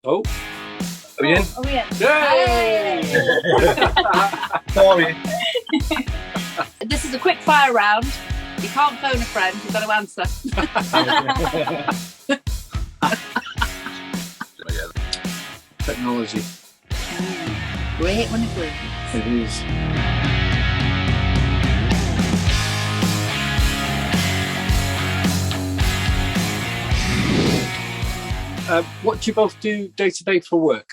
Oh. Are we in? Are we in? Yay! Sorry. This is a quick fire round. You can't phone a friend, you've got to answer. Technology. Great when it works. It is. What do you both do day to day for work?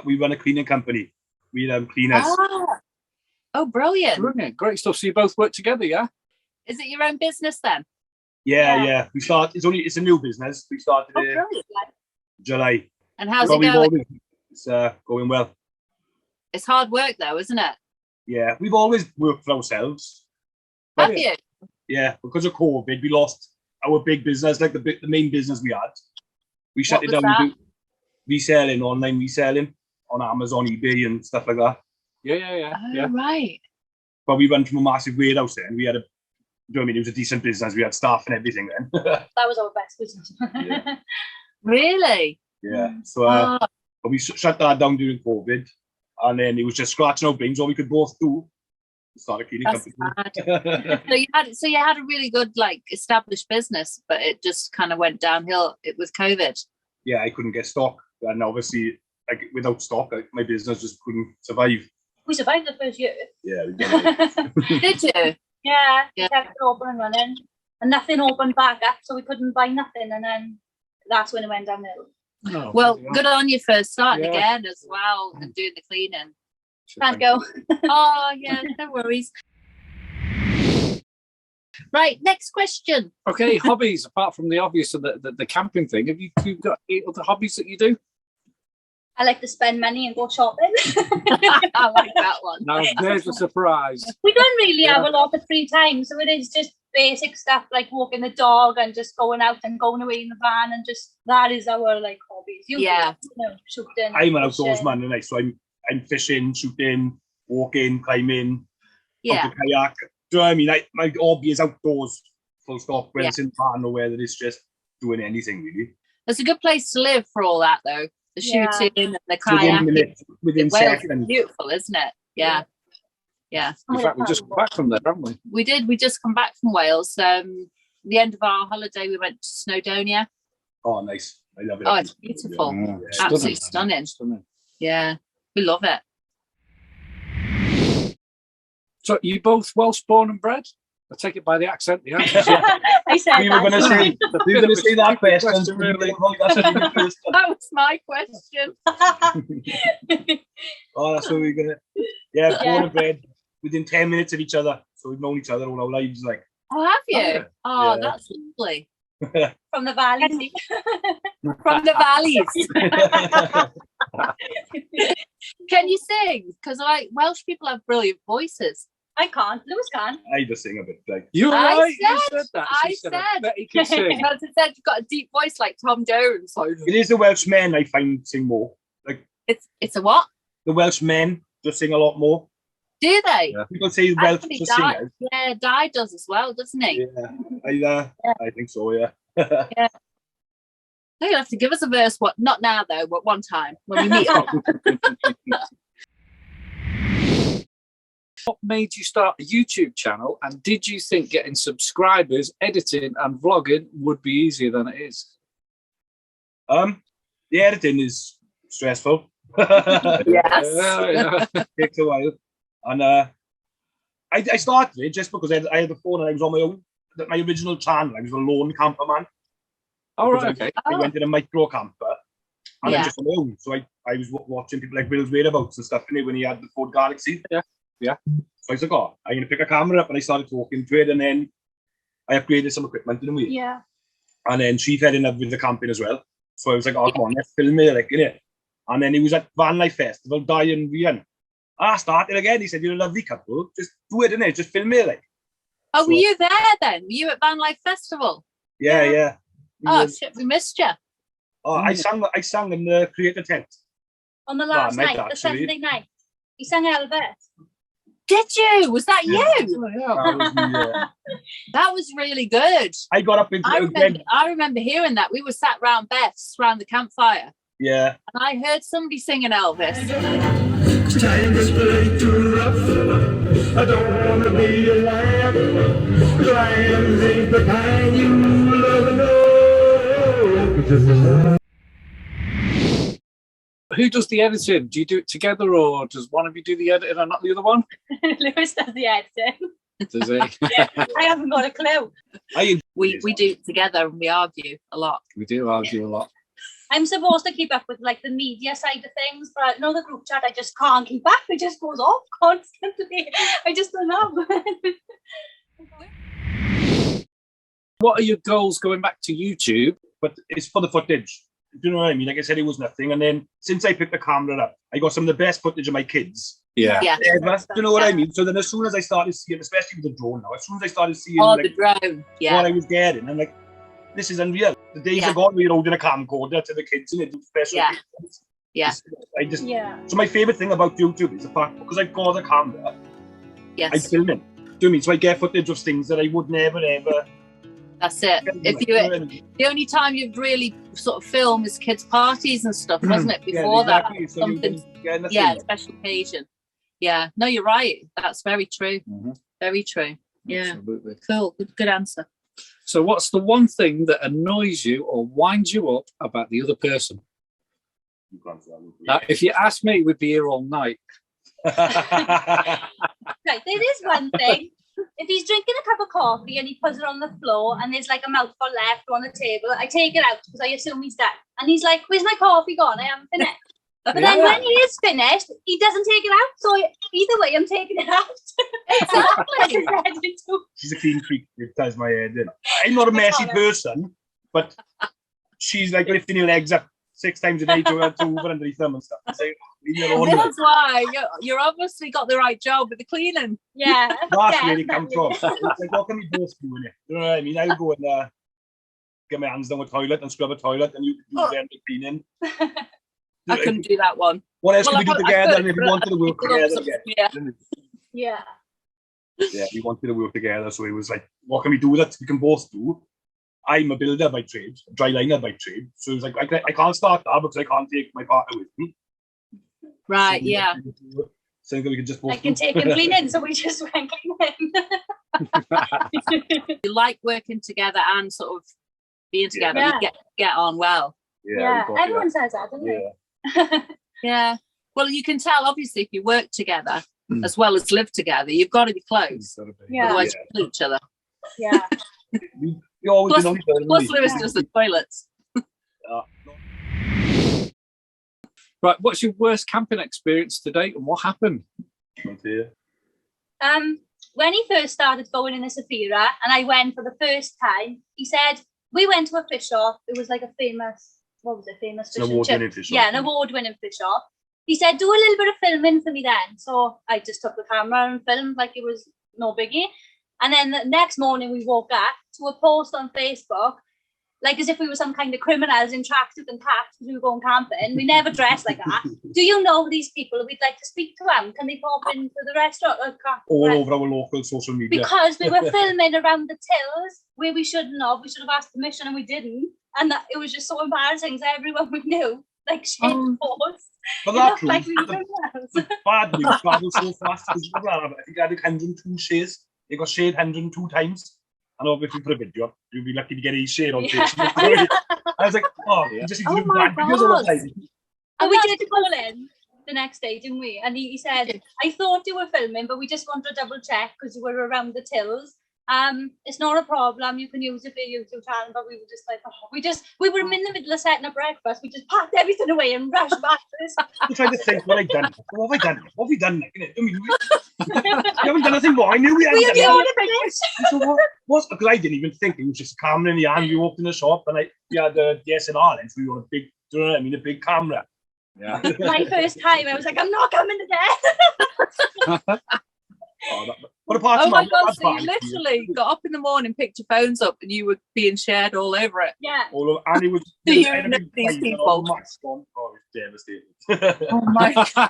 We run a cleaning company. We cleaners. Ah. Oh, brilliant. Brilliant, great stuff. So you both work together, yeah? Is it your own business then? Yeah. We start. It's a new business. We started Oh, in brilliant. July. And how's it going? It's going well. It's hard work though, isn't it? Yeah, we've always worked for ourselves. Have you? Yeah, because of COVID, we lost our big business, like the main business we had. We shut it down. That? Reselling, online reselling on Amazon, eBay, and stuff like that. Yeah. Oh, right. But we went from a massive warehouse there, and we had it was a decent business. We had staff and everything then. That was our best business. Yeah. Really? Yeah. So but we shut that down during COVID, and then it was just scratching our brains. All we could both do was start a cleaning company. So you had a really good established business, but it just kind of went downhill with COVID. Yeah, I couldn't get stock, and obviously, without stock, my business just couldn't survive. We survived the first year. Yeah, we did. Did you? Yeah, we kept it open and running, and nothing opened back up, so we couldn't buy nothing, and then that's when it went downhill. Oh, well, good on you for starting Yeah. again as well and doing the cleaning. Can't go. Oh, yeah, no worries. Right, next question. Okay, hobbies, apart from the obvious of the camping thing, have you got any other hobbies that you do? I like to spend money and go shopping. I like that one. Now, there's a surprise. We don't really have a lot of free time, so it is just basic stuff like walking the dog and just going out and going away in the van, and just that is our hobbies. Shooting. I'm an outdoors man, and so I'm fishing, shooting, walking, climbing, Yeah. kayak. Do you know what I mean? My hobby is outdoors, full stop. Whether it's in the van or whether it's just doing anything really. It's a good place to live for all that, though. The shooting and the kayaking. Within Wales seconds. is beautiful, isn't it? Yeah. In fact, we just come back from there, haven't we? We did. We just come back from Wales. The end of our holiday, we went to Snowdonia. Oh, nice. I love it. Oh, it's beautiful. Yeah. Absolutely stunning. Yeah, we love it. So, you both Welsh born and bred? I take it by the accent. The answer's I said we were going to say that question. Really. That was my question. Oh, that's what we're gonna. Yeah, born and bred within 10 minutes of each other, so we've known each other all our lives. Oh, have you? Oh, Yeah. that's lovely. From the valley. From the valleys. Can you sing? Because Welsh people have brilliant voices. I can't. Lewis can. I just sing a bit You're I right. You said- said that. I She said- I bet he can sing. Because it said you've got a deep voice like Tom Jones. It is the Welsh men I find sing more. It's a what? The Welsh men just sing a lot more. Do they? Yeah. People say Welsh Actually, for Di, singers. yeah, Di does as well, doesn't he? Yeah, I think so. Yeah. You'll have to give us a verse. What? Not now though, but one time when we meet up. What made you start a YouTube channel, and did you think getting subscribers, editing and vlogging would be easier than it is? The editing is stressful. Yes. Yeah. Takes a while, and I started it just because I had the phone and I was on my own. My original channel, I was a lone camper man. All right. Okay. I went in a micro camper, and Yeah. I'm just on my own. So I was watching people like Will's whereabouts and stuff when he had the Ford Galaxy. Yeah. So I was like, oh, I'm gonna pick a camera up, and I started talking to it, and then I upgraded some equipment in a way. Yeah. And then she fell in love with the camping as well. So I was like, oh, come on, let's film it, innit? And then he was at VANLIFE Festival, Di and Rian. I started again. He said, you're a lovely couple. Just do it, innit? Just film it, Oh, So- were you there then? Were you at VanLife Festival? Yeah. Oh shit, we missed you. Oh, I sang in the creator tent. On the last night, night, the actually. Saturday night. He sang Elvis. Did you? Was that you? Oh, yeah. That was me, yeah. That was really good. I got up into I remember hearing that. We were sat round Beth's, round the campfire. Yeah. And I heard somebody singing Elvis. Time is way too rough. I don't want to be a lamb. Lambs ain't the kind you love and know. Who does the editing? Do you do it together, or does one of you do the editing and not the other one? Lewis does the editing. Does he? I haven't got a clue. We do it together and we argue a lot. We do argue a lot. I'm supposed to keep up with like the media side of things, but no, the group chat I just can't keep up. It just goes off constantly. I just don't know. What are your goals going back to YouTube? But it's for the footage. Do you know what I mean? Like I said, it was nothing. And then since I picked the camera up, I got some of the best footage of my kids Yeah. ever. Do you know what I mean? So then as soon as I started seeing, especially with the drone now, as soon as I started seeing The drone. Yeah. what I was getting, I'm like, this is unreal. The days are gone where you're holding a camcorder to the kids and it's special. Yeah. So my favourite thing about YouTube is the fact, because I've got a camera, I Yes. film it. Do you know what I mean? So I get footage of things that I would never, ever... That's it. The only time you'd really sort of film is kids' parties and stuff, wasn't it? Before exactly. that, So something. Special occasion. Yeah. No, you're right. That's very true. Mm-hmm. Very true. Yeah. Absolutely. Cool. Good answer. So what's the one thing that annoys you or winds you up about the other person? Now, if you ask me, we'd be here all night. Right, there is one thing. If he's drinking a cup of coffee and he puts it on the floor and there's like a mouthful left on the table, I take it out because I assume he's done. And he's like, where's my coffee gone? I haven't finished. But then when he is finished, he doesn't take it out. So either way, I'm taking it out. Exactly. She's a clean freak. It does my head in. I'm not a messy person, but she's like lifting your legs up 6 times a day to over under your thumb and stuff. So, that's why you're obviously got the right job with the cleaning. Yeah. That's where it comes from. It's like, what can we both do in it? You know what I mean? I'll go and get my hands down the toilet and scrub a toilet, and you can do the cleaning. I couldn't do that one. What else can we do together? And if we wanted to work together again. Yeah. Yeah, we wanted to work together. So it was like, what can we do that we can both do? I'm a builder by trade, a dry liner by trade. So it was like, I can't start that because I can't take my partner with me. Right, So we can just both I can take him cleaning, so we just went cleaning. You like working together and sort of being together. Yeah. You get on well. Yeah, everyone says that, doesn't it? Yeah. Well, you can tell, obviously, if you work together as well as live together, you've got to be close. Otherwise, you kill each other. Yeah. We always plus Lewis does the toilets. Right, what's your worst camping experience to date and what happened? When he first started going in the Safira and I went for the first time, he said, we went to a fish shop. It was like a famous, fish and chips. Yeah, an award-winning fish shop. He said, do a little bit of filming for me then. So I just took the camera and filmed like it was no biggie. And then the next morning we woke up to a post on Facebook, like as if we were some kind of criminals in tracksuit and caps because we were going camping. We never dressed like that. Do you know these people? We'd like to speak to them. Can they pop into the restaurant? All over our local social media. Because we were filming around the tills where we shouldn't have. We should have asked permission and we didn't. And it was just so embarrassing. So everyone we knew, like, shared posts. But that's true. Like we were criminals. Bad news travels so fast. I think I had 102 shares. It got shared 102 times. And obviously for a video, you'd be lucky to get a share on Facebook. I was like, you just need to do bad videos all the time. And we did call in the next day, didn't we? And he said, I thought you were filming, but we just wanted to double check because you were around the tills. It's not a problem. You can use it for your YouTube channel, but we were just like, we were in the middle of setting up breakfast. We just packed everything away and rushed back to this. I'm trying to think what I've done. What have I done? What have we done? I mean, you haven't done nothing wrong. I knew we hadn't done it. So what? Because I didn't even think. It was just a camera in the hand. We walked in the shop and we had the DSLR lens. We were a big, do you know what I mean? A big camera. Yeah. My first time, I was like, I'm not coming again. But apart oh from my God, that's so you fine. literally got up in the morning, picked your phones up, and you were being shared all over it. Yeah. All over, and it was. Do you know these people? Oh, it's devastating. Oh my God.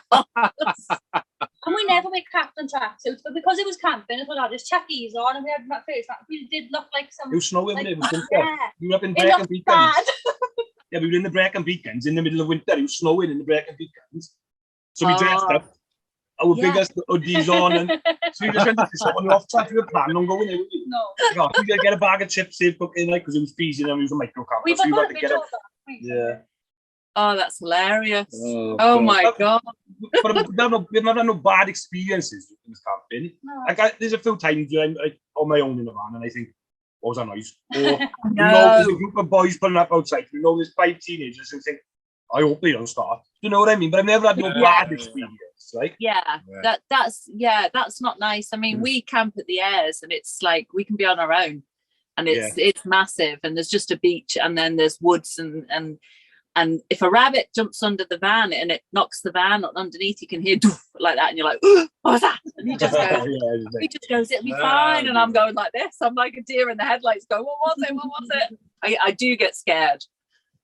And we never wear captain tracksuits, but because it was camping, I thought I'll just chuck these on, and we had my face. We did look like some. It was snowing, like, it was winter. yeah. We were up in It Brecon looked Beacons. bad. Yeah, we were in the Brecon Beacons in the middle of winter. It was snowing in the Brecon Beacons. So we dressed up, our biggest hoodies on, and so we just went to the shop on the off chance we were planning on going there. No. Yeah, we got to get a bag of chips, safe cooking, like, because it was freezing and we was a micro camper. We so we got had a to get bit it. of that. Yeah. Oh, that's hilarious. Oh, Oh my God. But we've never had no bad experiences with this camping. No. Like, there's a few times where I'm like, on my own in the van and I think, what was that noise? Or, you know, there's a group of boys pulling up outside. We know there's 5 teenagers and think, I hope they don't start. You know what I mean? But I've never had no bad experience, right? Yeah, that's not nice. I mean, we camp at the Airs and it's like we can be on our own and it's massive and there's just a beach and then there's woods and if a rabbit jumps under the van and it knocks the van underneath, you can hear doof, like that, and you're like, oh, what was that? And he just goes, it'll be fine. And I'm going like this. I'm like a deer in the headlights going, what was it? What was it? I do get scared,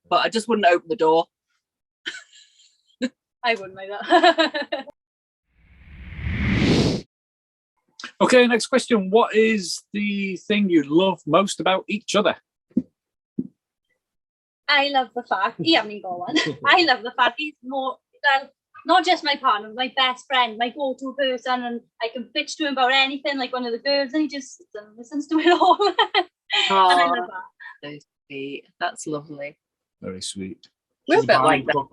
but I just wouldn't open the door. I wouldn't like that. Okay, next question. What is the thing you love most about each other? I love the fact, he hasn't even got one. I love the fact he's more, not just my partner, my best friend, my go-to person, and I can bitch to him about anything, like one of the girls, and he just sits and listens to it all. And I love that. So sweet. That's lovely. Very sweet. We're a bit like that.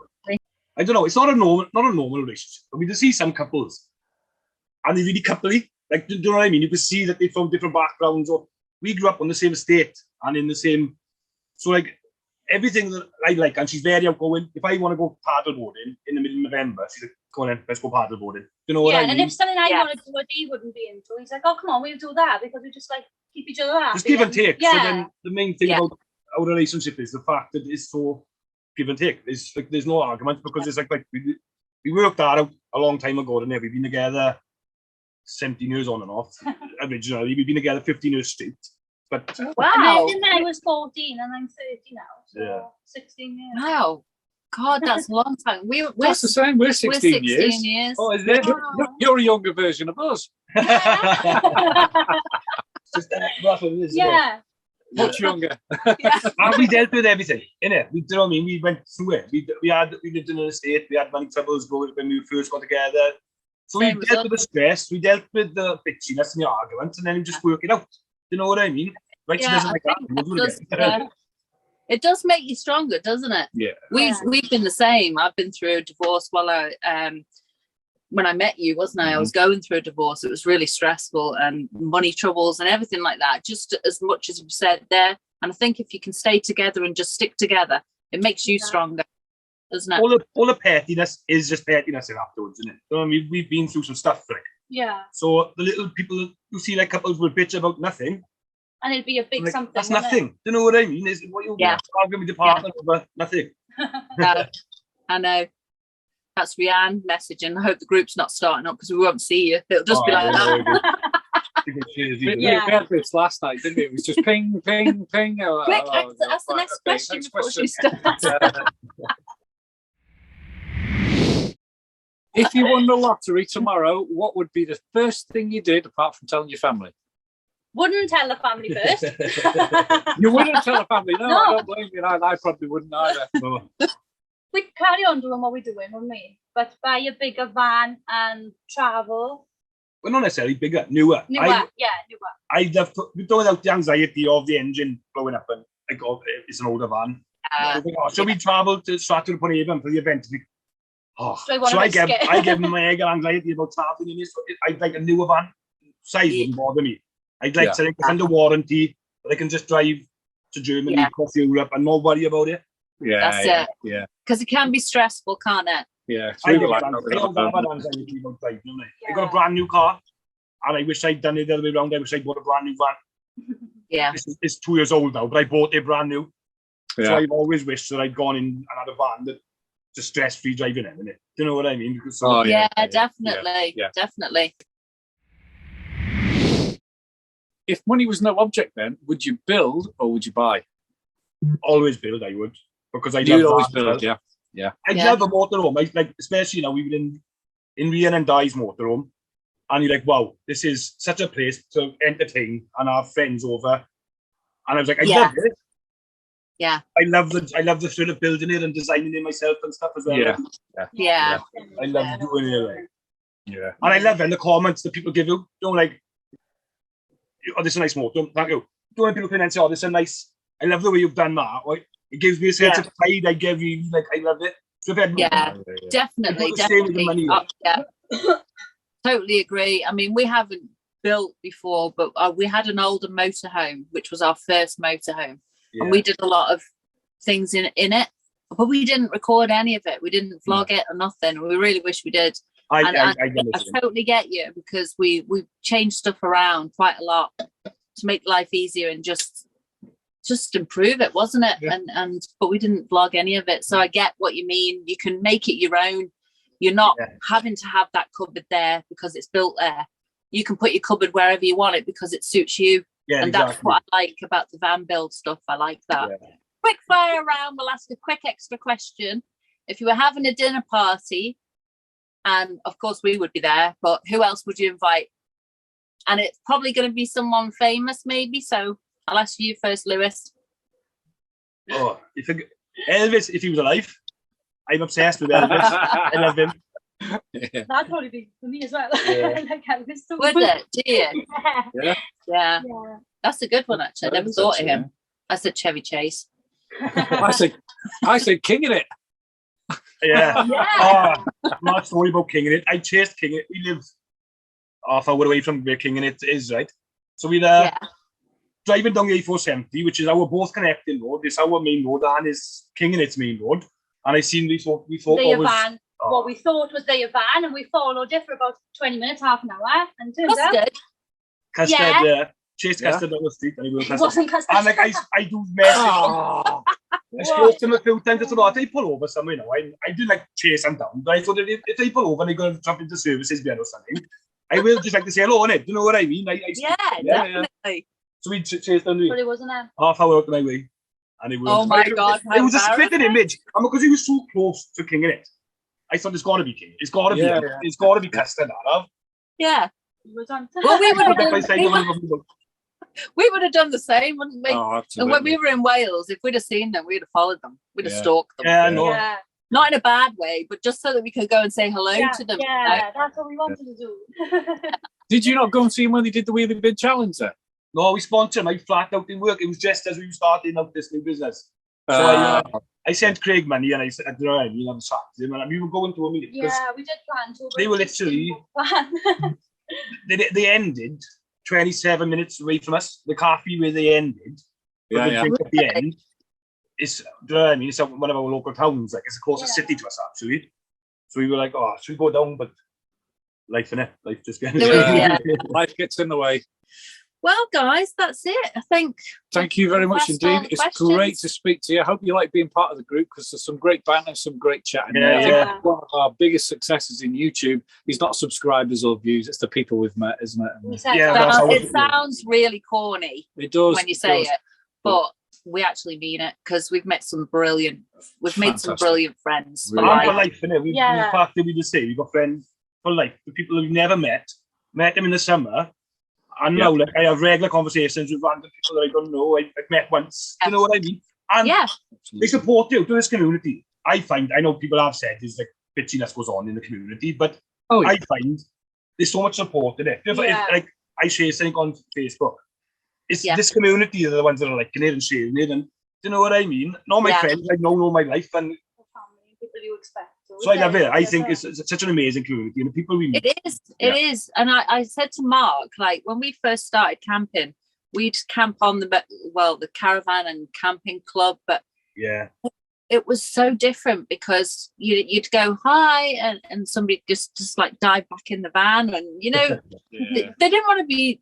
I don't know. It's not a normal relationship. But we just see some couples, and they're really coupley. Like, do you know what I mean? You can see that they're from different backgrounds. Or we grew up on the same estate and in the same. So like everything that I like, and she's very outgoing. If I want to go paddleboarding in the middle of November, she's like, "Come on, then, let's go paddleboarding." You know what I mean? And if something I want to do what he wouldn't be into, he's like, "Oh, come on, we'll do that," because we just like keep each other happy. Just give and take. Yeah. So then the main thing about our relationship is the fact that it's so give and take. It's like there's no argument because it's like we worked that out a long time ago, and we've been together 17 years on and off. Originally, we've been together 15 years straight. But Wow. And then I was 14 and I'm 30 now. So 16 years. Wow. God, that's a long time. We're That's the same. We're 16 years. Oh, is it? You're a younger version of us. Yeah. Much younger. And we dealt with everything, innit? You know what I mean? We went through it. We lived in an estate. We had money troubles when we first got together. So we dealt with the stress. We dealt with the bitchiness and the arguments, and then we just work it out. You know what I mean? Right? Yeah, she doesn't like that. We'll do it again. It does make you stronger, doesn't it? Yeah. We've been the same. I've been through a divorce while when I met you, wasn't I? I was going through a divorce. It was really stressful and money troubles and everything like that, just as much as you said there. And I think if you can stay together and just stick together, it makes you stronger, doesn't it? All the pettiness is just pettiness afterwards, isn't it? You know, we've been through some stuff, right? Yeah. So the little people who see like couples will bitch about nothing. And it'd be a big like, something. That's nothing. Do you know what I mean? Is what you're arguing with your partner over nothing. I know. That's Rianne messaging. I hope the group's not starting up because we won't see you. It'll just be like that. We had this last night, didn't we? It was just ping, ping, ping. Quick, that's the next question before she starts. If you won the lottery tomorrow, what would be the first thing you did apart from telling your family? Wouldn't tell the family first. You wouldn't tell the family? No, I don't blame you. I probably wouldn't either. No. We'd carry on doing what we're doing, wouldn't we? But buy a bigger van and travel. Well, not necessarily bigger, newer. Newer. I'd have without the anxiety of the engine blowing up and like, it's an older van. So we travel to Stratford-upon-Avon for the event. I give my anxiety about traveling in this. I'd like a newer van. Size wouldn't bother me. I'd like something that's under warranty, but I can just drive to Germany, across Europe, and not worry about it. Yeah, that's it. Yeah, because it can be stressful, can't it? Yeah, I got a brand new car, and I wish I'd done it the other way around. I wish I'd bought a brand new van. Yeah, it's 2 years old now, but I bought it brand new. Yeah. So I've always wished that I'd gone in and had a van that just stress-free driving in, innit? Do you know what I mean? Because definitely. Definitely. If money was no object, then would you build or would you buy? Always build, I would, because You'd always build, yeah. I'd love a motorhome. Like, especially now, we've been in Rhian and Di's motorhome, and you're like, wow, this is such a place to entertain and have friends over. And I was like, I love it. Yeah. I love the thrill of building it and designing it myself and stuff as well. Yeah. I love doing it. Like. Yeah. And I love in the comments that people give you, don't like, oh, this is a nice motor, thank you. Don't want people come in and say, oh, this is a nice, I love the way you've done that. Like, it gives me a sense of pride. I give you, like, I love it. So Definitely. Totally agree. I mean, we haven't built before, but we had an older motorhome, which was our first motorhome. And we did a lot of things in it, but we didn't record any of it. We didn't vlog it or nothing. We really wish we did. I totally get you, because we changed stuff around quite a lot to make life easier and just improve it, wasn't it? But we didn't vlog any of it. So I get what you mean. You can make it your own. You're not having to have that cupboard there because it's built there. You can put your cupboard wherever you want it because it suits you. Yeah, and that's what I like about the van build stuff. I like that. Quick fire round. We'll ask a quick extra question. If you were having a dinner party, and of course we would be there, but who else would you invite? And it's probably going to be someone famous, maybe. So I'll ask you first, Lewis. Oh, Elvis, if he was alive. I'm obsessed with Elvis. I love him. That'd probably be for me as well. I like Elvis so much. Would it? Do you? Yeah. That's a good one, actually. I never thought of him. I said Chevy Chase. I said Kingingit. Yeah. Oh, my story about Kingingit. I chased Kingingit. We live half hour away from where Kingingit is, right? So we're driving down the A470, which is our both connecting road. This is our main road, and is Kingingit's main road. And I seen we thought van. What we thought was their van, and we followed it for about 20 minutes, half an hour, and turns out Custard, chased Custard down the street, and he wasn't Custard. And like I do message him. I spoke to him a few times. I thought, they pull over somewhere now. I do like chase them down, but I thought if they pull over and they're going to jump into services or something, I will just like to say hello on it. Do you know what I mean? Definitely. So we chased them. But it wasn't a half hour out of my way. And it was, oh my God! It was a splitting image, and because he was so close to Kingingit, I thought it's got to be King. It's got to be. It's got to be Custard. Yeah. Well, we would have done the same, wouldn't we? Oh, and when we were in Wales, if we'd have seen them, we'd have followed them. We'd have stalked them. Yeah, no. Not in a bad way, but just so that we could go and say hello to them. Yeah, that's what we wanted to do. Did you not go and see them when they did the Wheelie Bin Challenge then? No, we sponsored him. I flat out didn't work. It was just as we were starting out this new business. So I sent Craig money and I said, you know, you'll have a chat with him. And we were going to a meeting. Yeah, we did plan to. They were literally, they ended 27 minutes away from us. The cafe where they ended, at the end, is, do you know what I mean? It's one of our local towns. Like, it's the closest city to us, actually. So we were like, oh, should we go down? But life, innit? Life just gets life gets in the way. Well, guys, that's it. I think. Thank you very much indeed. It's great to speak to you. I hope you like being part of the group because there's some great banter, some great chatting. I think one of our biggest successes in YouTube is not subscribers or views; it's the people we've met, isn't it? It sounds really corny. It does when you say it, but we actually mean it because we've met some brilliant. We've made some brilliant friends. Really. For life, innit? The fact that we just say we've got friends for life. The people we've never met them in the summer. And now, like, I have regular conversations with random people that I don't know. I've met once. Do you know what I mean? And they support you to this community. I know people have said there's like bitchiness goes on in the community, but I find there's so much support in it. If, like I share something on Facebook, it's this community are the ones that are liking it and sharing it. And do you know what I mean? Not my friends, I know my life and people you expect. So I love it. I think it's such an amazing community and the people we meet. It is. And I said to Mark, like when we first started camping, we'd camp on the caravan and camping club, but it was so different because you'd go hi and somebody just like dive back in the van and you know they didn't want to be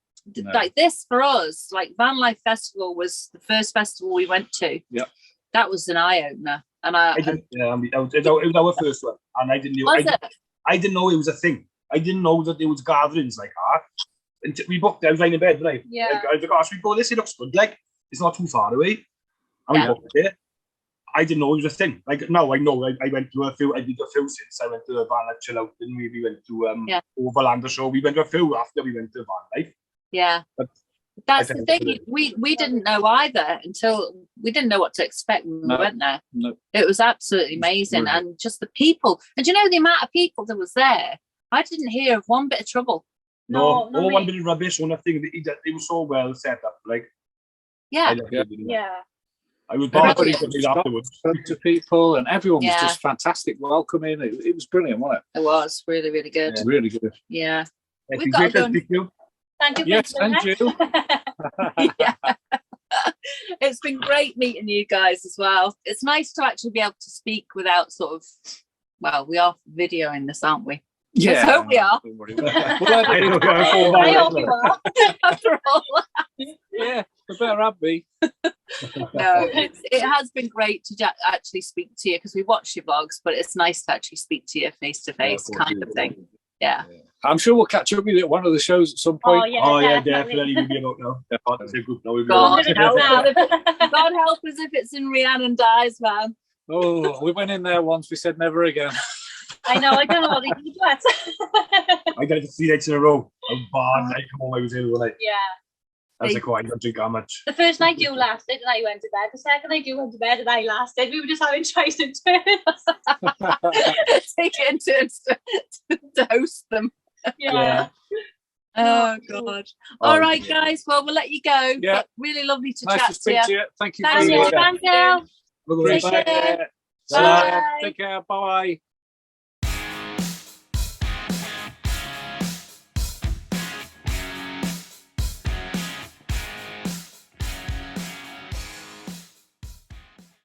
like this for us. Like VANLIFE Festival was the first festival we went to. Yeah, that was an eye opener. And it was our first one, and I didn't know. I didn't know it was a thing. I didn't know that there was gatherings like that. And we booked. I was lying in bed, right? Yeah. I was like, "Oh, should we go? This it looks good. Like it's not too far away." And we booked it. I didn't know it was a thing. Like now I know. I went to a few. I did a few since I went to the VANLIFE chill out, and we went to Overlander show. We went to a few after we went to VANLIFE. Yeah. But that's the thing. We didn't know either until we didn't know what to expect when we went there. No. It was absolutely amazing, and just the people. And you know the amount of people that was there. I didn't hear of one bit of trouble. No, one bit of rubbish or nothing. It was so well set up. Like yeah. I was bothered afterwards. To people, and everyone was just fantastic, welcoming. It was brilliant, wasn't it? It was really, really good. Yeah. Really good. Yeah. We've got to go. Thank you. Yes, and you. Yeah. It's been great meeting you guys as well. It's nice to actually be able to speak without sort of, well, we are videoing this, aren't we? Yeah, let's hope we are. I hope you are. After all, yeah, we better have me. No, it has been great to actually speak to you because we watch your vlogs, but it's nice to actually speak to you face to face, kind of thing. Yeah. I'm sure we'll catch up with you at one of the shows at some point. Oh yeah, definitely. We'll be about now. God help us if it's in Rhiannon dies, man. Oh, we went in there once. We said never again. I know. I don't know what they do that. I got it 3 nights in a row. I was bad. I come home. I was ill. Like, yeah. I was like, oh, I don't drink that much. The first night you lasted, and I went to bed. The second night you went to bed, and I lasted. We were just having tries and turns. Take it in turns to host them. Yeah. Oh God! All right, guys. Well, we'll let you go. Yeah. But really lovely to chat to speak to you. Thank you. Thank you. Take care. Bye.